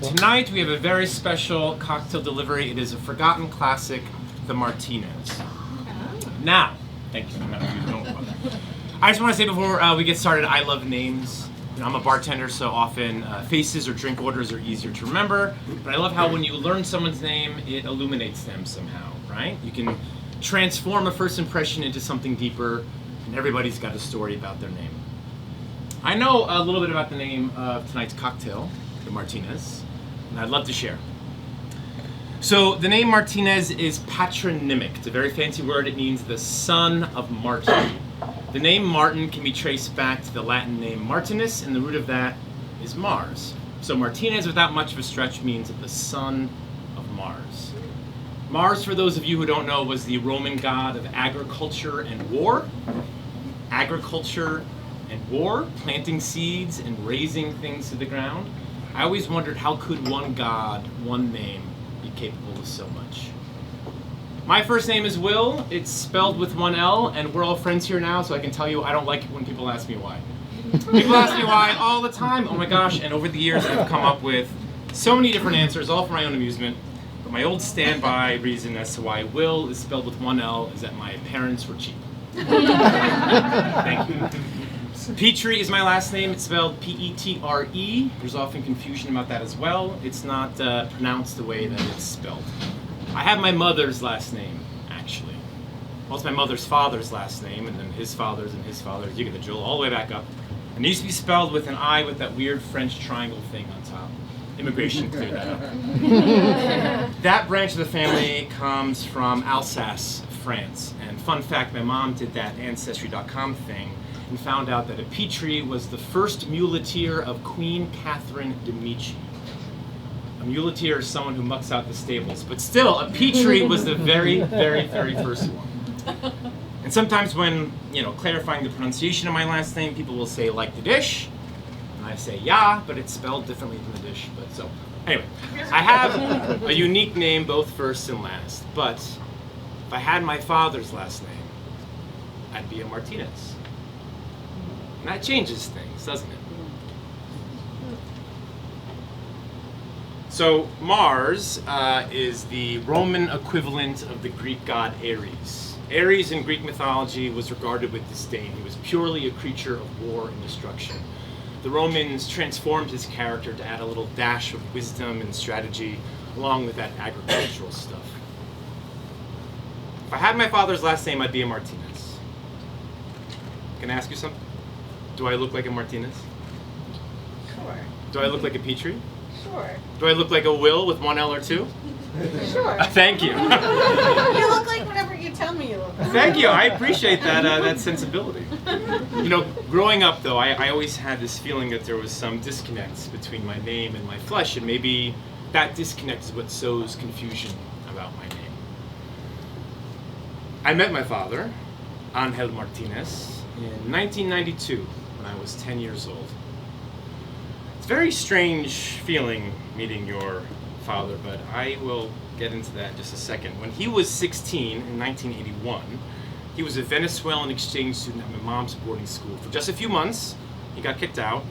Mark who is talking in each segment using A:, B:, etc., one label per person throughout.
A: Tonight we have a very special cocktail delivery. It is a forgotten classic, the Martinez. Now, thank you. I just want to say before we get started, I love names. You know, I'm a bartender, so often faces or drink orders are easier to remember. But I love how when you learn someone's name, it illuminates them somehow, right? You can transform a first impression into something deeper, and everybody's got a story about their name. I know a little bit about the name of tonight's cocktail, the Martinez, and I'd love to share. So the name Martinez is patronymic. It's a very fancy word. It means the son of Martin. The name Martin can be traced back to the Latin name Martinus, and the root of that is Mars. So Martinez, without much of a stretch, means the son of Mars. Mars, for those of you who don't know, was the Roman god of agriculture and war. Agriculture and war, planting seeds and raising things to the ground. I always wondered, how could one god, one name, be capable of so much? My first name is Wil. It's spelled with one L, and we're all friends here now, so I can tell you I don't like it when people ask me why. People ask me why all the time. Oh my gosh, and over the years I've come up with so many different answers, all for my own amusement. But my old standby reason as to why Wil is spelled with one L is that my parents were cheap. Thank you. Petre is my last name. It's spelled P-E-T-R-E. There's often confusion about that as well. It's not pronounced the way that it's spelled. I have my mother's last name, actually. Well, it's my mother's father's last name, and then his father's and his father's. You get the drill all the way back up. And it used to be spelled with an I with that weird French triangle thing on top. Immigration cleared that up. That branch of the family comes from Alsace, France. And fun fact, my mom did that Ancestry.com thing and found out that a Petre was the first muleteer of Queen Catherine de' Medici. A muleteer is someone who mucks out the stables, but still, a Petre was the very, very, very first one. And sometimes when, clarifying the pronunciation of my last name, people will say, like the dish, and I say, yeah, but it's spelled differently than the dish. But so, anyway, I have a unique name, both first and last, but if I had my father's last name, I'd be a Martinez. And that changes things, doesn't it? So Mars is the Roman equivalent of the Greek god Ares. Ares in Greek mythology was regarded with disdain. He was purely a creature of war and destruction. The Romans transformed his character to add a little dash of wisdom and strategy along with that agricultural stuff. If I had my father's last name, I'd be a Martinez. Can I ask you something? Do I look like a Martinez?
B: Sure.
A: Do I look like a Petre?
B: Sure.
A: Do I look like a Wil with one L or two?
B: Sure.
A: Thank you.
B: You look like whatever you tell me you look like.
A: Thank you. I appreciate that sensibility. Growing up though, I always had this feeling that there was some disconnect between my name and my flesh, and maybe that disconnect is what sows confusion about my name. I met my father, Angel Martinez, in 1992 when I was 10 years old. It's a very strange feeling meeting your father, but I will get into that in just a second. When he was 16 in 1981, he was a Venezuelan exchange student at my mom's boarding school. For just a few months, he got kicked out,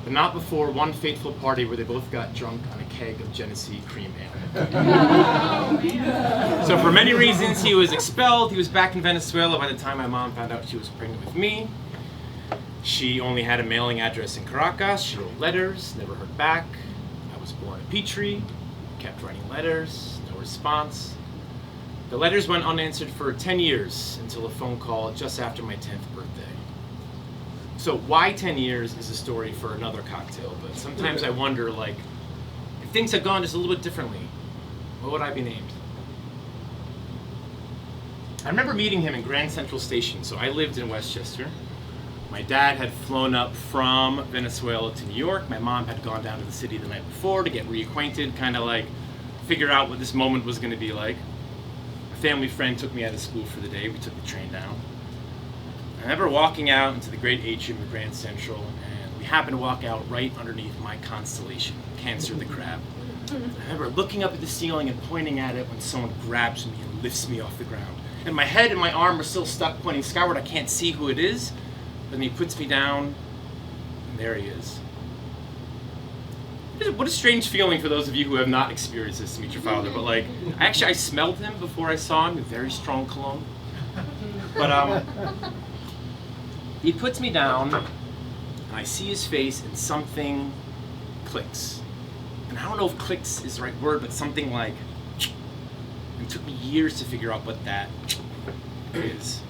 A: but not before one fateful party where they both got drunk on a keg of Genesee cream ale. So for many reasons, he was expelled. He was back in Venezuela by the time my mom found out she was pregnant with me. She only had a mailing address in Caracas. She wrote letters, never heard back. I was born a Petre, kept writing letters, no response. The letters went unanswered for 10 years until a phone call just after my 10th birthday. So why 10 years is a story for another cocktail, but sometimes I wonder, if things had gone just a little bit differently, what would I be named? I remember meeting him in Grand Central Station. So I lived in Westchester. My dad had flown up from Venezuela to New York. My mom had gone down to the city the night before to get reacquainted, kind of figure out what this moment was going to be like. A family friend took me out of school for the day. We took the train down. I remember walking out into the great atrium of Grand Central, and we happened to walk out right underneath my constellation, Cancer the Crab. I remember looking up at the ceiling and pointing at it when someone grabs me and lifts me off the ground. And my head and my arm are still stuck pointing skyward. I can't see who it is. Then he puts me down, and there he is. what a strange feeling for those of you who have not experienced this to meet your father. But like, I smelled him before I saw him. A very strong cologne. But he puts me down, and I see his face, and something clicks. And I don't know if clicks is the right word, but something like. It took me years to figure out what that is.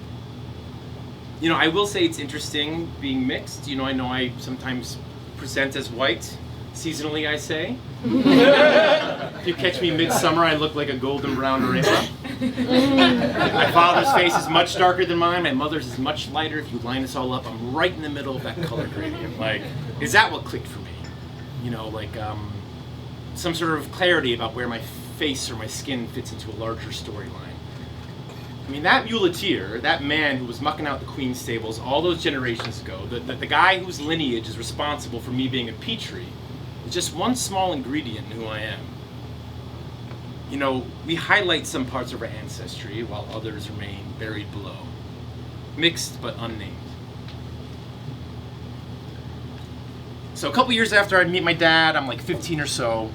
A: You know, I will say it's interesting being mixed. You know I sometimes present as white. Seasonally, I say. If you catch me midsummer, I look like a golden brown oregano. My father's face is much darker than mine. My mother's is much lighter. If you line us all up, I'm right in the middle of that color gradient. Like, is that what clicked for me? You know, like some sort of clarity about where my face or my skin fits into a larger storyline. I mean, that muleteer, that man who was mucking out the Queen's stables all those generations ago, the guy whose lineage is responsible for me being a Petre, is just one small ingredient in who I am. You know, we highlight some parts of our ancestry while others remain buried below. Mixed but unnamed. So a couple years after I meet my dad, I'm like 15 or so,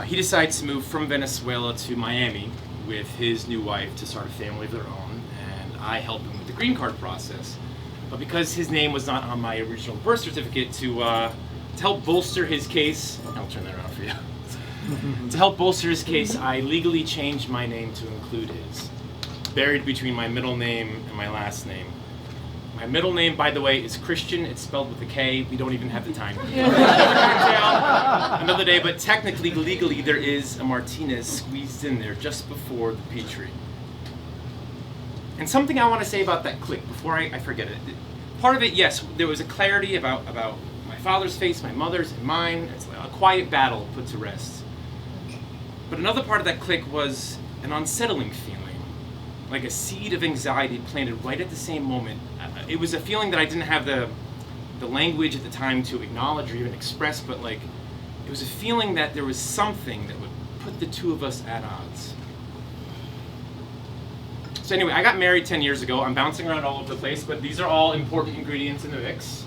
A: he decides to move from Venezuela to Miami with his new wife to start a family of their own, and I help him with the green card process. But because his name was not on my original birth certificate, to help bolster his case, I'll turn that around for you. To help bolster his case, I legally changed my name to include his, buried between my middle name and my last name. My middle name, by the way, is Christian. It's spelled with a K. We don't even have the time. Another day, but technically, legally, there is a Martinez squeezed in there just before the Petre. And something I want to say about that click before I forget it. Part of it, yes, there was a clarity about my father's face, my mother's, and mine. It's like a quiet battle put to rest. But another part of that click was an unsettling feeling. Like a seed of anxiety planted right at the same moment. It was a feeling that I didn't have the language at the time to acknowledge or even express, but like, it was a feeling that there was something that would put the two of us at odds. So anyway, I got married 10 years ago. I'm bouncing around all over the place, but these are all important ingredients in the mix.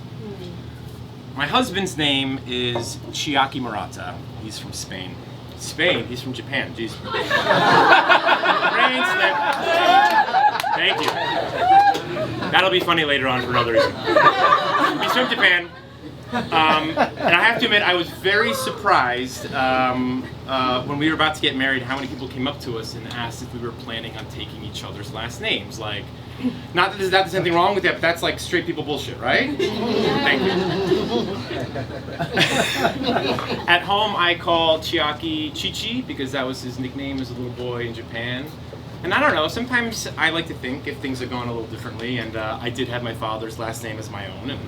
A: My husband's name is Chiaki Murata. He's from Spain. Spain? He's from Japan. Jeez. Brain slip. Thank you. That'll be funny later on for another reason. He's from Japan. And I have to admit, I was very surprised when we were about to get married how many people came up to us and asked if we were planning on taking each other's last names. Like, not that there's anything wrong with that, but that's like straight people bullshit, right? Thank you. At home, I call Chiaki Chichi because that was his nickname as a little boy in Japan. And I don't know, sometimes I like to think if things are going a little differently, and I did have my father's last name as my own, and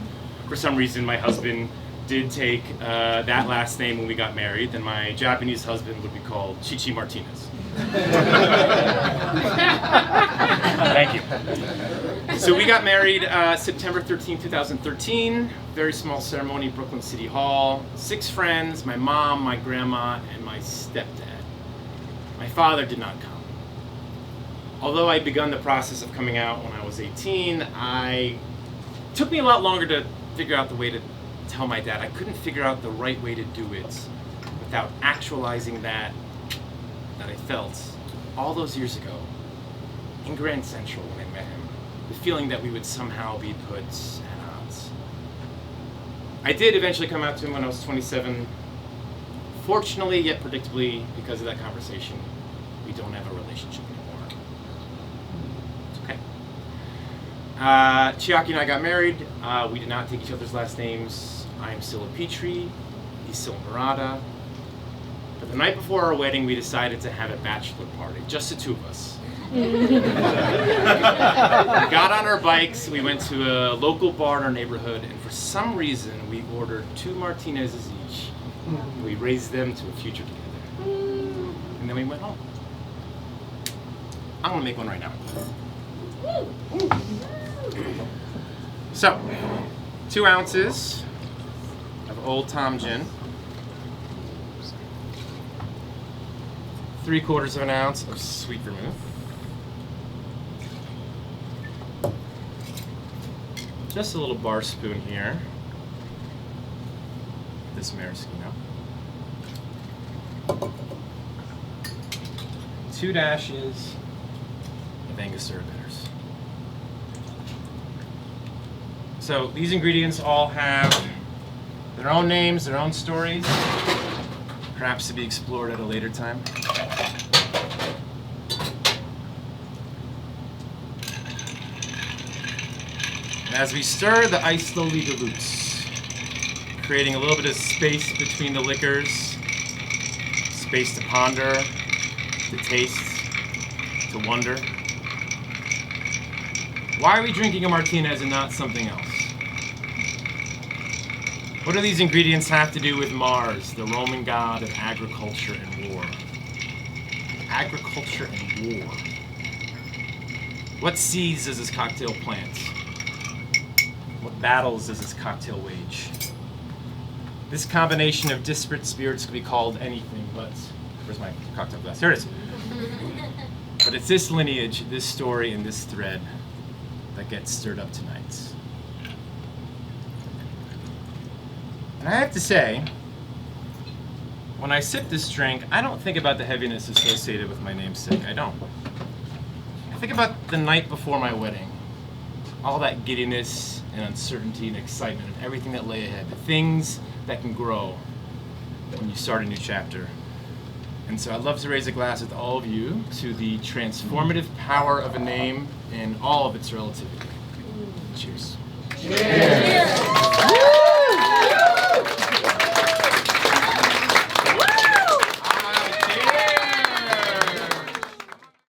A: for some reason my husband did take that last name when we got married, then my Japanese husband would be called Chichi Martinez. Thank you. So we got married September 13, 2013. Very small ceremony, Brooklyn City Hall. 6 friends, my mom, my grandma, and my stepdad. My father did not come. Although I'd begun the process of coming out when I was 18, it took me a lot longer to figure out the way to tell my dad. I couldn't figure out the right way to do it without actualizing that I felt all those years ago in Grand Central when I met him. The feeling that we would somehow be put at odds. I did eventually come out to him when I was 27. Fortunately, yet predictably, because of that conversation, we don't have a relationship anymore. It's okay. Chiaki and I got married. We did not take each other's last names. I am still a Petre. He's still a Murata. But the night before our wedding, we decided to have a bachelor party, just the two of us. We got on our bikes, we went to a local bar in our neighborhood, and for some reason, we ordered 2 Martinez's each. We raised them to a future together. And then we went home. I'm gonna make one right now. So, 2 ounces of Old Tom Gin. 3/4 of an ounce of sweet vermouth. Just a little bar spoon here. This maraschino. 2 dashes of Angostura bitters. So these ingredients all have their own names, their own stories, perhaps to be explored at a later time. And as we stir, the ice slowly dilutes, creating a little bit of space between the liquors, space to ponder, to taste, to wonder. Why are we drinking a Martinez and not something else? What do these ingredients have to do with Mars, the Roman god of agriculture and war? Agriculture and war. What seeds does this cocktail plant? What battles does this cocktail wage? This combination of disparate spirits could be called anything but... Where's my cocktail glass? Here it is. But it's this lineage, this story, and this thread that gets stirred up tonight. And I have to say, when I sip this drink, I don't think about the heaviness associated with my namesake. I don't. I think about the night before my wedding. All that giddiness and uncertainty and excitement of everything that lay ahead. The things that can grow when you start a new chapter. And so I'd love to raise a glass with all of you to the transformative power of a name and all of its relativity. Cheers.
B: Cheers.